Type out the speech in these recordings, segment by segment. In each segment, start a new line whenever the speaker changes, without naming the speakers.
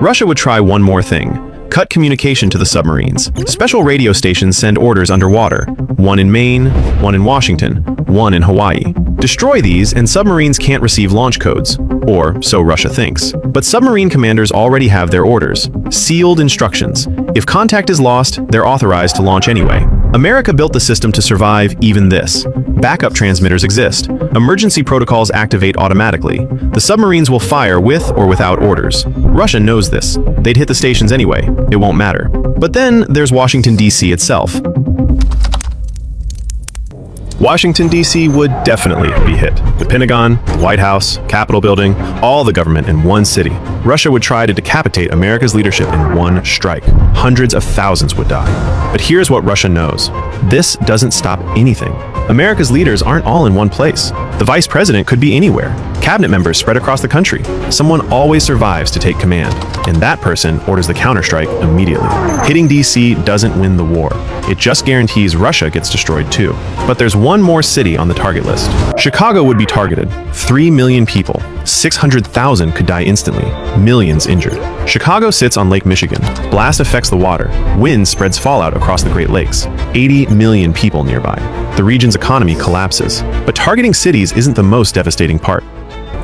Russia would try one more thing. Cut communication to the submarines. Special radio stations send orders underwater. One in Maine, one in Washington, one in Hawaii. Destroy these and submarines can't receive launch codes. Or so Russia thinks. But submarine commanders already have their orders. Sealed instructions. If contact is lost, they're authorized to launch anyway. America built the system to survive even this. Backup transmitters exist. Emergency protocols activate automatically. The submarines will fire with or without orders. Russia knows this. They'd hit the stations anyway. It won't matter. But then there's Washington, D.C. itself. Washington, D.C. would definitely be hit. The Pentagon, the White House, Capitol building, all the government in one city. Russia would try to decapitate America's leadership in one strike. Hundreds of thousands would die. But here's what Russia knows. This doesn't stop anything. America's leaders aren't all in one place. The vice president could be anywhere. Cabinet members spread across the country. Someone always survives to take command, and that person orders the counterstrike immediately. Hitting D.C. doesn't win the war. It just guarantees Russia gets destroyed too. But there's one more city on the target list. Chicago would be targeted. 3 million people. 600,000 could die instantly. Millions injured. Chicago sits on Lake Michigan. Blast affects the water. Wind spreads fallout across the Great Lakes. 80 million people nearby. The region's economy collapses. But targeting cities isn't the most devastating part.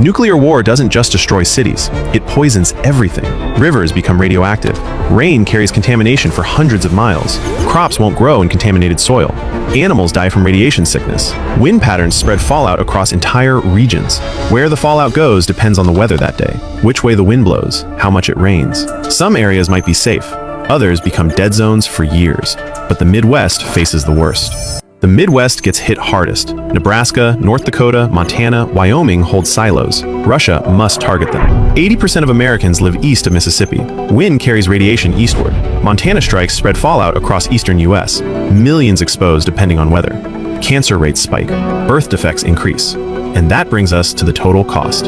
Nuclear war doesn't just destroy cities, it poisons everything. Rivers become radioactive. Rain carries contamination for hundreds of miles. Crops won't grow in contaminated soil. Animals die from radiation sickness. Wind patterns spread fallout across entire regions. Where the fallout goes depends on the weather that day, which way the wind blows, how much it rains. Some areas might be safe. Others become dead zones for years. But the Midwest faces the worst. The Midwest gets hit hardest. Nebraska, North Dakota, Montana, Wyoming hold silos. Russia must target them. 80% of Americans live east of Mississippi. Wind carries radiation eastward. Montana strikes spread fallout across eastern U.S. Millions exposed depending on weather. Cancer rates spike. Birth defects increase. And that brings us to the total cost.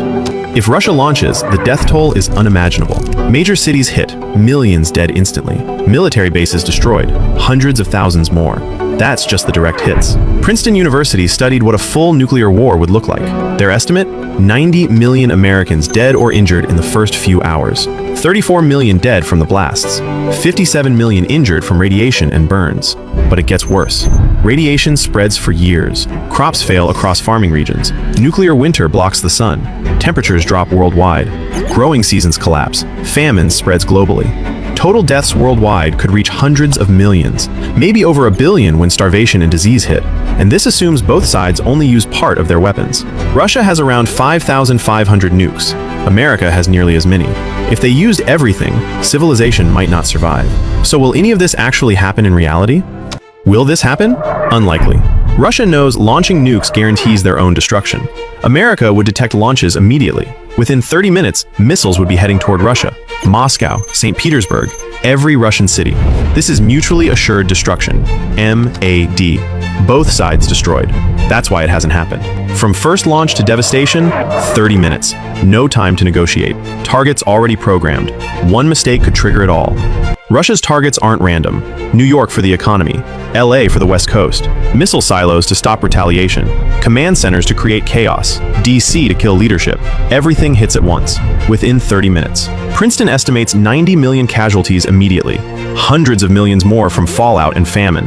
If Russia launches, the death toll is unimaginable. Major cities hit, millions dead instantly. Military bases destroyed, hundreds of thousands more. That's just the direct hits. Princeton University studied what a full nuclear war would look like. Their estimate? 90 million Americans dead or injured in the first few hours. 34 million dead from the blasts. 57 million injured from radiation and burns. But it gets worse. Radiation spreads for years. Crops fail across farming regions. Nuclear winter blocks the sun. Temperatures drop worldwide. Growing seasons collapse. Famine spreads globally. Total deaths worldwide could reach hundreds of millions, maybe over 1 billion when starvation and disease hit. And this assumes both sides only use part of their weapons. Russia has around 5,500 nukes. America has nearly as many. If they used everything, civilization might not survive. So will any of this actually happen in reality? Will this happen? Unlikely. Russia knows launching nukes guarantees their own destruction. America would detect launches immediately. Within 30 minutes, missiles would be heading toward Russia. Moscow, St. Petersburg, every Russian city. This is mutually assured destruction. MAD. Both sides destroyed. That's why it hasn't happened. From first launch to devastation, 30 minutes. No time to negotiate. Targets already programmed. One mistake could trigger it all. Russia's targets aren't random. New York for the economy, LA for the West Coast, missile silos to stop retaliation, command centers to create chaos, DC to kill leadership. Everything hits at once, within 30 minutes. Princeton estimates 90 million casualties immediately, hundreds of millions more from fallout and famine.